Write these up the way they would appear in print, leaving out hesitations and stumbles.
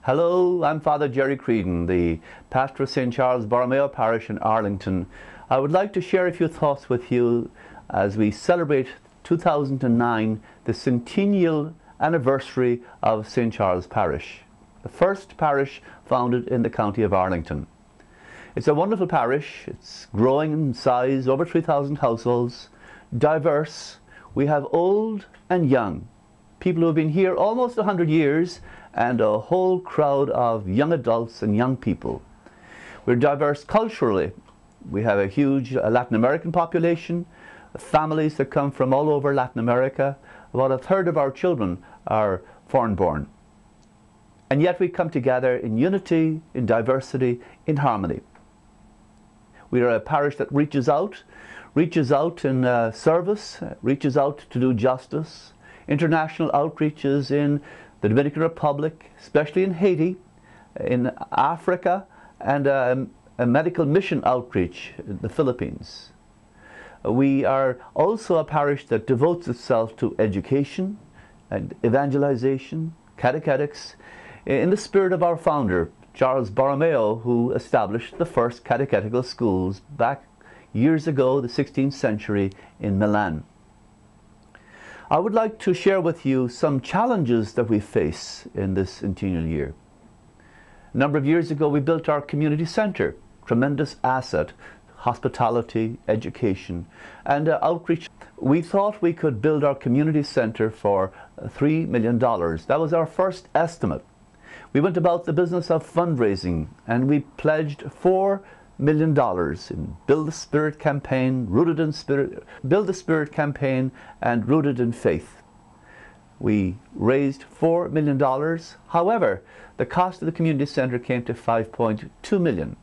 Hello, I'm Father Jerry Creedon, the pastor of St. Charles Borromeo Parish in Arlington. I would like to share a few thoughts with you as we celebrate 2009, the centennial anniversary of St. Charles Parish, the first parish founded in the county of Arlington. It's a wonderful parish. It's growing in size, over 3,000 households, diverse. We have old and young, people who have been here almost 100 years, and a whole crowd of young adults and young people. We're diverse culturally. We have a huge Latin American population, families that come from all over Latin America. About a third of our children are foreign-born. And yet we come together in unity, in diversity, in harmony. We are a parish that reaches out in service, reaches out to do justice, international outreaches in the Dominican Republic, especially in Haiti, in Africa, and a medical mission outreach in the Philippines. We are also a parish that devotes itself to education and evangelization, catechetics, in the spirit of our founder, Charles Borromeo, who established the first catechetical schools back years ago, the 16th century, in Milan. I would like to share with you some challenges that we face in this centennial year. A number of years ago, we built our community center, tremendous asset, hospitality, education, and outreach. We thought we could build our community center for $3 million. That was our first estimate. We went about the business of fundraising, and we pledged $4 million in Build the Spirit campaign, rooted in spirit, Build the Spirit campaign, and rooted in faith. We raised $4 million. However, the cost of the community center came to $5.2 million,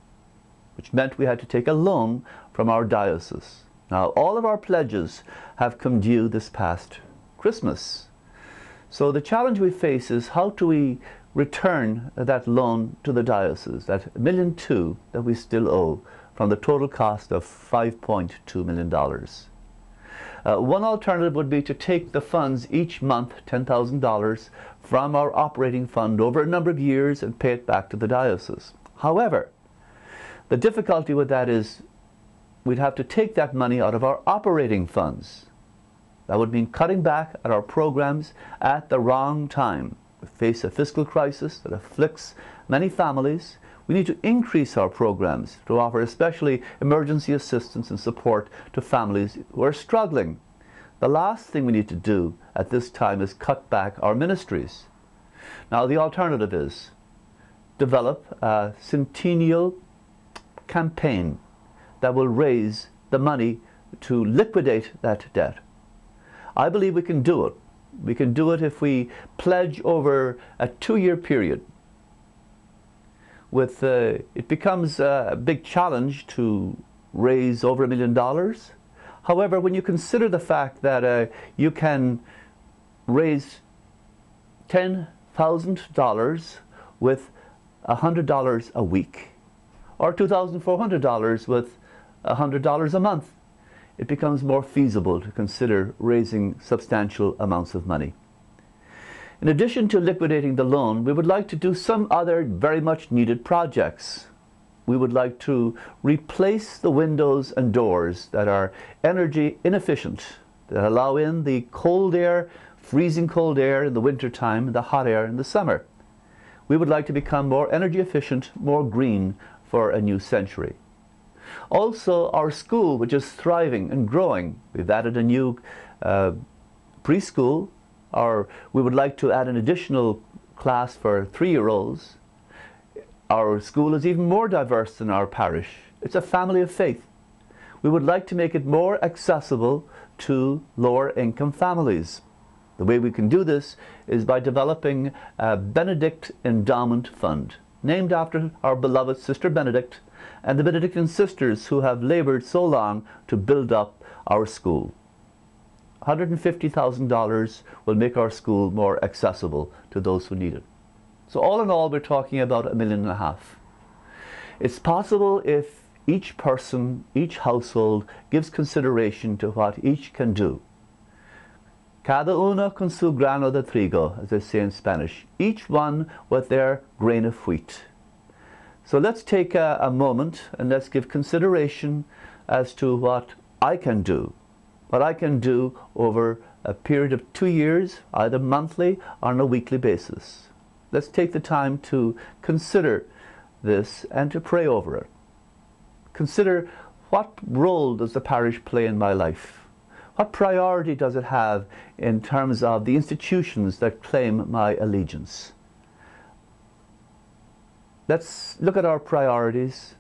which meant we had to take a loan from our diocese. Now, all of our pledges have come due this past Christmas. So the challenge we face is, how do we return that loan to the diocese, that $1.2 million that we still owe from the total cost of $5.2 million. One alternative would be to take the funds each month, $10,000, from our operating fund over a number of years and pay it back to the diocese. However, the difficulty with that is we'd have to take that money out of our operating funds. That would mean cutting back at our programs at the wrong time. We face a fiscal crisis that afflicts many families. We need to increase our programs to offer especially emergency assistance and support to families who are struggling. The last thing we need to do at this time is cut back our ministries. Now, the alternative is develop a centennial campaign that will raise the money to liquidate that debt. I believe we can do it. We can do it if we pledge over a 2-year period. It becomes a big challenge to raise over $1 million. However, when you consider the fact that you can raise $10,000 with $100 a week, or $2,400 with $100 a month, it becomes more feasible to consider raising substantial amounts of money. In addition to liquidating the loan, we would like to do some other very much needed projects. We would like to replace the windows and doors that are energy inefficient, that allow in the cold air, freezing cold air in the winter time, and the hot air in the summer. We would like to become more energy efficient, more green for a new century. Also, our school, which is thriving and growing. We've added a new preschool, or we would like to add an additional class for 3-year-olds. Our school is even more diverse than our parish. It's a family of faith. We would like to make it more accessible to lower income families. The way we can do this is by developing a Benedict Endowment Fund, named after our beloved Sister Benedict and the Benedictine sisters who have labored so long to build up our school. $150,000 will make our school more accessible to those who need it. So all in all, we're talking about $1.5 million. It's possible if each person, each household gives consideration to what each can do. Cada una con su grano de trigo, as they say in Spanish. Each one with their grain of wheat. So let's take a moment and let's give consideration as to what I can do. What I can do over a period of 2 years, either monthly or on a weekly basis. Let's take the time to consider this and to pray over it. Consider, what role does the parish play in my life? What priority does it have in terms of the institutions that claim my allegiance? Let's look at our priorities,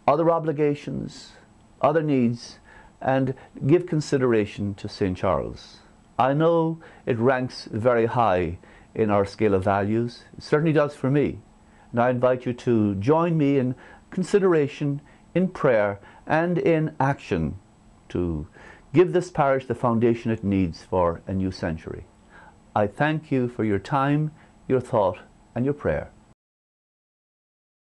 other obligations, other needs, and give consideration to St. Charles. I know it ranks very high in our scale of values. It certainly does for me. And I invite you to join me in consideration, in prayer, and in action to give this parish the foundation it needs for a new century. I thank you for your time, your thought, and your prayer.